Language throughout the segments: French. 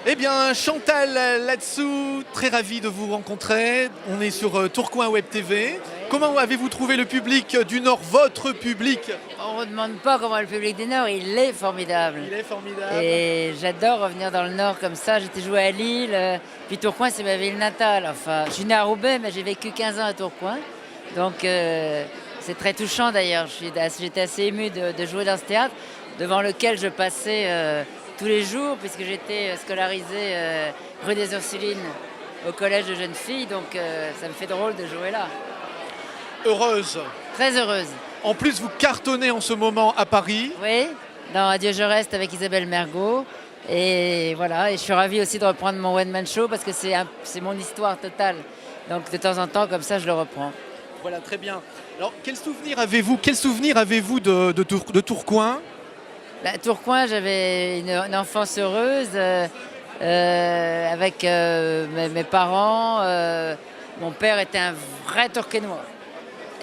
Eh bien, Chantal Latsou, très ravi de vous rencontrer. On est sur Tourcoing Web TV. Comment avez-vous trouvé le public du Nord, votre public? On ne demande pas comment est le public du Nord, il est formidable. Il est formidable. Et j'adore revenir dans le Nord comme ça. J'étais joué à Lille, puis Tourcoing c'est ma ville natale. Enfin, je suis née à Roubaix, mais j'ai vécu 15 ans à Tourcoing. Donc c'est très touchant d'ailleurs. J'étais assez émue de jouer dans ce théâtre, devant lequel je passais tous les jours, puisque j'étais scolarisée rue des Ursulines au collège de jeunes filles. Donc ça me fait drôle de jouer là. Heureuse. Très heureuse. En plus, vous cartonnez en ce moment à Paris. Oui, dans Adieu je reste avec Isabelle Mergo. Et voilà, et je suis ravie aussi de reprendre mon one-man show parce que c'est mon histoire totale. Donc de temps en temps, comme ça, je le reprends. Voilà, très bien. Alors, quel souvenir avez-vous de Tourcoing? Tourcoing, j'avais une enfance heureuse avec mes parents. Mon père était un vrai Tourquenois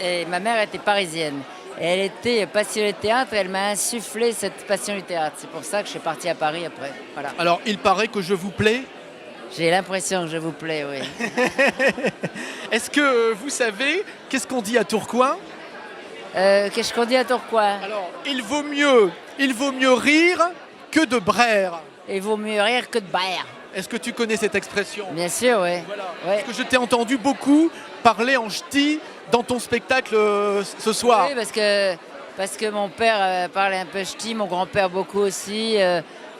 et ma mère était parisienne. Et elle était passionnée de théâtre et elle m'a insufflé cette passion du théâtre. C'est pour ça que je suis partie à Paris après. Voilà. Alors, il paraît que je vous plais. J'ai l'impression que je vous plais, oui. Est-ce que vous savez qu'est-ce qu'on dit à Tourcoing? Qu'est-ce qu'on dit à Tourcoing? Alors, il vaut mieux rire que de braire. Il vaut mieux rire que de baire. Est-ce que tu connais cette expression? Bien sûr, oui. Voilà. Ouais. Parce que je t'ai entendu beaucoup parler en ch'ti dans ton spectacle ce soir. Oui, parce que mon père parlait un peu ch'ti, mon grand-père beaucoup aussi.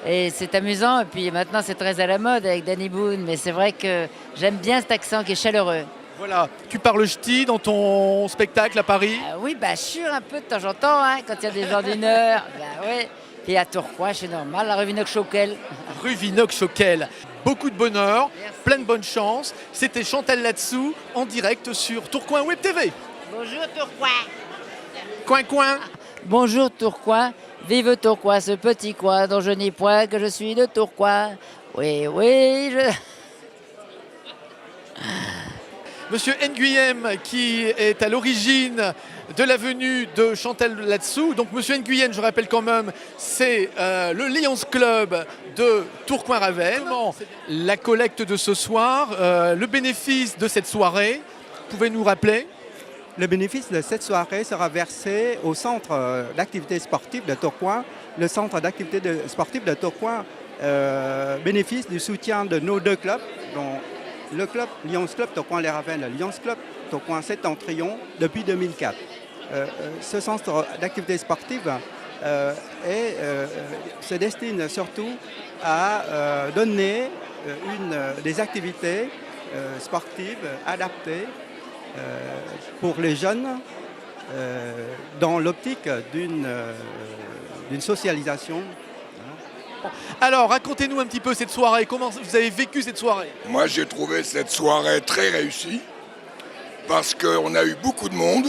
Et c'est amusant. Et puis maintenant, c'est très à la mode avec Danny Boone. Mais c'est vrai que j'aime bien cet accent qui est chaleureux. Voilà. Tu parles ch'ti dans ton spectacle à Paris? Oui, je chure un peu de temps en temps, hein, quand il y a des gens d'une heure. Oui. Et à Tourcoing, c'est normal, la rue Vinoc-Choquel. Rue Vinoc-Choquel. Beaucoup de bonheur, Merci. plein de bonne chance. C'était Chantal Latsou en direct sur Tourcoing Web TV. Bonjour Tourcoing. Coin. Bonjour Tourcoing. Vive Tourcoing, ce petit coin dont je n'ai point que je suis de Tourcoing. Oui, Monsieur Nguyen, qui est à l'origine de la venue de Chantal Latsou. Donc Monsieur Nguyen, je rappelle quand même, c'est le Lions Club de Tourcoing-Ravenne. La collecte de ce soir, le bénéfice de cette soirée, vous pouvez nous rappeler? Le bénéfice de cette soirée sera versé au centre d'activité sportive de Tourcoing. Le centre d'activité sportive de Tourcoing bénéficie du soutien de nos deux clubs, dont le club Lions Club Tourcoing-les-Ravenne, le Lions Club Tourcoing-Septentrion depuis 2004. Ce centre d'activité sportive se destine surtout à donner des activités sportives adaptées pour les jeunes dans l'optique d'une socialisation. Alors, racontez-nous un petit peu cette soirée. Comment vous avez vécu cette soirée? Moi, j'ai trouvé cette soirée très réussie parce qu'on a eu beaucoup de monde.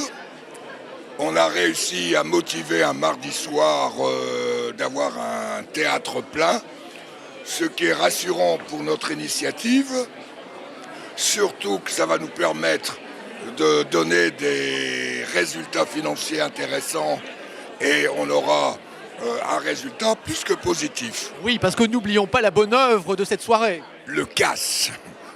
On a réussi à motiver un mardi soir d'avoir un théâtre plein, ce qui est rassurant pour notre initiative. Surtout que ça va nous permettre de donner des résultats financiers intéressants et on aura un résultat plus que positif. Oui, parce que n'oublions pas la bonne œuvre de cette soirée. Le CAS,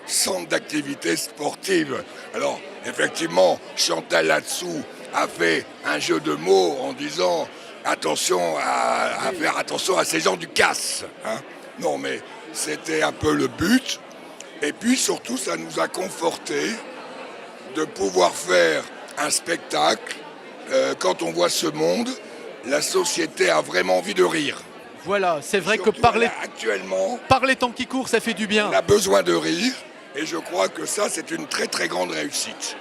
Centre d'activité sportive. Alors, effectivement, Chantal Latsou a fait un jeu de mots en disant attention à faire attention à ces gens du CAS. Hein. Non, mais c'était un peu le but. Et puis surtout, ça nous a conforté de pouvoir faire un spectacle. Quand on voit ce monde, la société a vraiment envie de rire. Voilà, c'est vrai Surtout que parler actuellement, temps qui court, ça fait du bien. on a besoin de rire. Et je crois que ça, c'est une très très grande réussite.